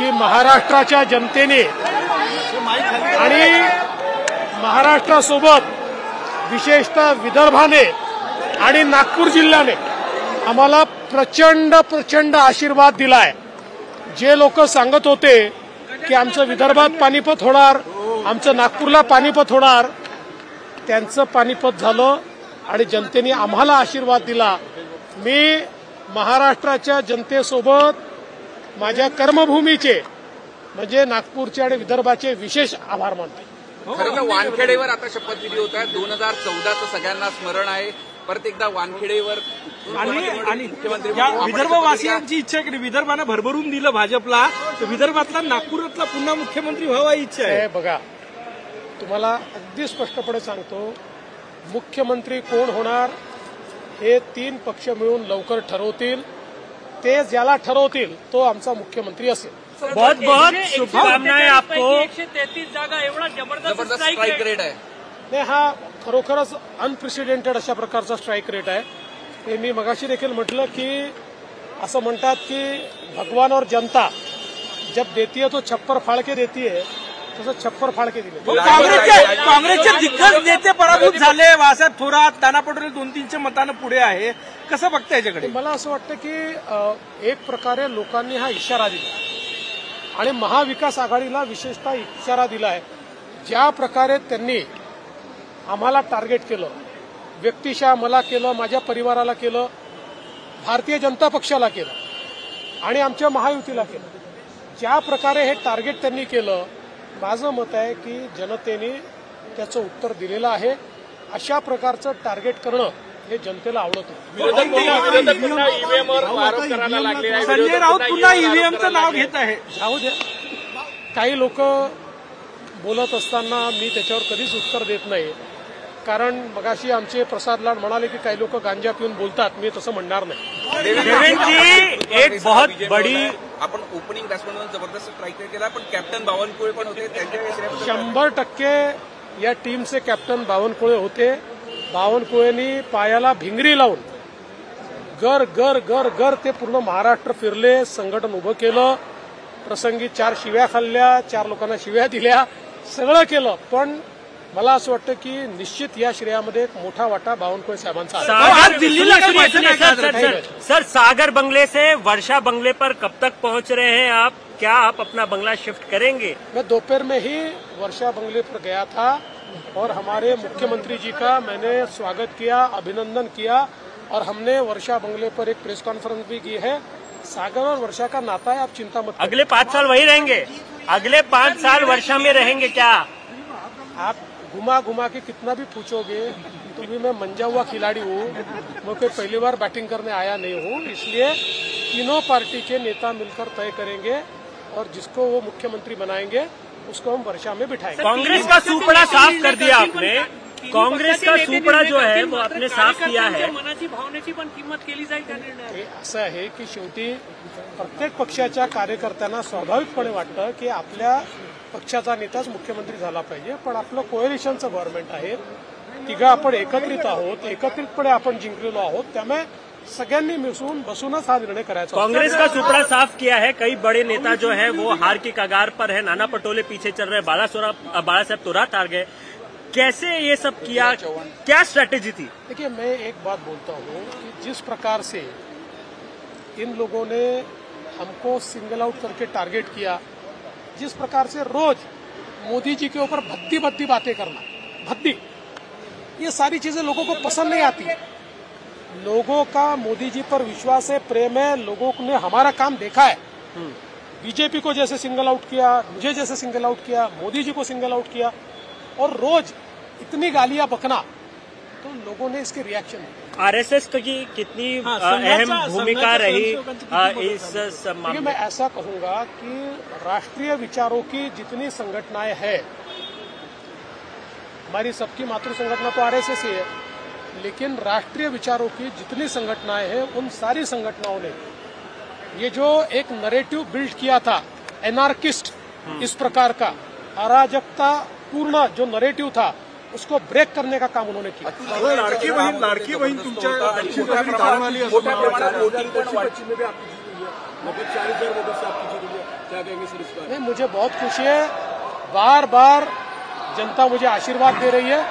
की महाराष्ट्राच्या जनतेने आणि महाराष्ट्रासोबत विशेषतः विदर्भाने आणि नागपूर जिल्ह्याने आम्हाला प्रचंड आशीर्वाद दिलाय। जे लोक सांगत होते की आमचं विदर्भात पानिपत होणार, आमचं नागपूरला पानिपत होणार, त्यांचं पानिपत झालं आणि जनतेने आम्हाला आशीर्वाद दिला। मी महाराष्ट्राच्या जनतेसोबत माझ्या कर्मभूमीचे म्हणजे नागपूरचे आणि विदर्भाचे विशेष आभार मानतो। खरं तर वानखेडेवर आता शपथविधी होत आहे। 2014चं सगळ्यांना स्मरण आहे। परत एकदा वानखेडेवर आणि विदर्भवासियांची इच्छा आहे की विदर्भानं भरभरून दिलं भाजपला, तर विदर्भातला नागपुरातला पुन्हा मुख्यमंत्री व्हावा इच्छा आहे। बघा, तुम्हाला अगदी स्पष्टपणे सांगतो, मुख्यमंत्री कोण होणार हे 3 पक्ष मिळून लवकर ठरवतील। ते ज्याला ठरवतील तो आमचा मुख्यमंत्री असेल। बहुत बहुत शुभकामनाएं आपको। 133 जागा एवढा जबरदस्त स्ट्राईक रेट आहे। नाही, हा खरोखरच अनप्रेसिडेंटेड अशा प्रकारचा स्ट्राईक रेट आहे। हे मी मगाशी देखील म्हटलं की असं म्हणतात की भगवान और जनता जब देती है तो छप्पर फाड़ के देती है, तसं छप्पर फाड़ के दिले। काँग्रेसचे दिग्गज नेते पराभूत झाले। बाळासाहेब थोरात, नाना पटोले 2-3च्या मतानं पुढे आहे। कसं बघता याच्याकडे? मला असं वाटतं की एक प्रकारे लोकांनी हा इशारा दिला आणि महाविकास आघाडीला विशेषतः इशारा दिलाय। ज्या प्रकारे त्यांनी आम्हाला टार्गेट केलं, व्यक्तिशः मला केलं, माझ्या परिवाराला केलं, भारतीय जनता पक्षाला केलं आणि आमच्या महायुतीला केलं, ज्या प्रकारे हे टार्गेट त्यांनी केलं, माझं मत आहे की जनतेने त्याचं उत्तर दिलेलं आहे। अशा प्रकारचं टार्गेट करणं हे जनतेला आवडत नाही। संजय राऊत पुन्हा ईव्हीएमचं नाव घेत आहे। जाऊ द्या, काही लोक बोलत असताना मी त्याच्यावर कधीच उत्तर देत नाही, कारण मगाशी आमचे प्रसाद लाड म्हणाले की काही लोक गांजा पिऊन बोलतात, मी तसं म्हणणार नाही। देवेंद्र जी, एक बहुत बड़ी आपण ओपनिंग बॅट्समन म्हणून जबरदस्त स्ट्राईक रेट केला, पण कॅप्टन बावनकुळे पण होते, त्यांच्या 100% या टीमचे कॅप्टन बावनकुळे होते। बावनकुळेंनी पायाला भिंगरी लावून गर गर गर गर ते पूर्ण महाराष्ट्र फिरले, संघटन उभं केलं, प्रसंगी 4 शिव्या खाल्ल्या, 4 लोकांना शिव्या दिल्या, सगळं केलं। पण मला असं वाटतं की निश्चित या श्रेयामध्ये एक मोठा वाटा बावनकुळे साहेबांचा आज दिल्लीला सर, सागर बंगले से वर्षा बंगले पर कब तक पहुंच रहे हैं आप? क्या आप अपना बंगला शिफ्ट करेंगे? मैं दोपहर में ही वर्षा बंगले पर गया था और हमारे मुख्यमंत्री जी का मैंने स्वागत किया, अभिनंदन किया और हमने वर्षा बंगले पर एक प्रेस कॉन्फ्रेंस भी की है। सागर और वर्षा का नाता है, आप चिंता मत। अगले 5 साल वही रहेंगे? अगले 5 साल वर्षा में रहेंगे क्या? आप घुमा घुमा के कितना भी पूछोगे तो भी मैं मंजा हुआ खिलाड़ी हूँ, मैं कोई पहली बार बैटिंग करने आया नहीं हूँ। इसलिए तीनों पार्टी के नेता मिलकर तय करेंगे और जिसको वो मुख्यमंत्री बनाएंगे उसको हम वर्षा में बिठाएंगे। कांग्रेस का सुपड़ा साफ कर दिया आपने, काँग्रेस का सुपड़ा जो है वो आपने साफ किया है। मनाची भावनेची पण किंमत केली जाईल का निर्णय? असं आहे की शेवटी प्रत्येक पक्षाच्या कार्यकर्त्यांना स्वाभाविकपणे वाटतं की आपल्या पक्षाचा नेताच मुख्यमंत्री झाला पाहिजे, पण आपलं कोएलिशनचं गव्हर्नमेंट आहे, तिघं आपण एकत्रित आहोत, एकत्रितपणे आपण जिंकलेलो आहोत, त्यामुळे सगळ्यांनी मिसळून बसूनच हा निर्णय करायचा। कांग्रेस का सुपड़ा साफ किया है, कई बड़े नेता जो है वो हार की कगार पर है, नाना पटोले पीछे चल रहे, बाळासाहेब थोरात हार गए, कैसे ये सब किया, क्या स्ट्रैटेजी थी? देखिए, मैं एक बात बोलता हूँ कि जिस प्रकार से इन लोगों ने हमको सिंगल आउट करके टारगेट किया, जिस प्रकार से रोज मोदी जी के ऊपर भद्दी भद्दी बातें करना, भद्दी, ये सारी चीजें लोगों को पसंद नहीं आती। लोगों का मोदी जी पर विश्वास है, प्रेम है, लोगों ने हमारा काम देखा है। बीजेपी को जैसे सिंगल आउट किया, मुझे जैसे single out KIA, Modi ji को सिंगल आउट किया और रोज इतनी गालियां बकना, तो लोगों ने इसके रिएक्शन दिए। आरएसएस की कितनी अहम भूमिका रही इस मामले में? मैं ऐसा कहूंगा कि राष्ट्रीय विचारों की जितनी संगठनाएं हैं, हमारी सबकी मातृ संगठना तो आरएसएस ही है, लेकिन राष्ट्रीय विचारों की जितनी संगठनाएं हैं उन सारी संगठनाओं ने ये जो एक नरेटिव बिल्ड किया था एनार्किस्ट, इस प्रकार का अराजकता पूर्ण जो नरेटिव था उसको ब्रेक करने का काम उन्होंने किया। लाडकी बहीण तुमच्या मोठ्या प्रमाणात वोटिंग पण वाढली में भी आपकी जीत हुई है, लगभग 40,000 वोटों से आपकी जीत हुई है। क्या कहेंगे सर इस पर? नहीं, मुझे बहुत खुशी है, बार बार जनता मुझे आशीर्वाद दे रही है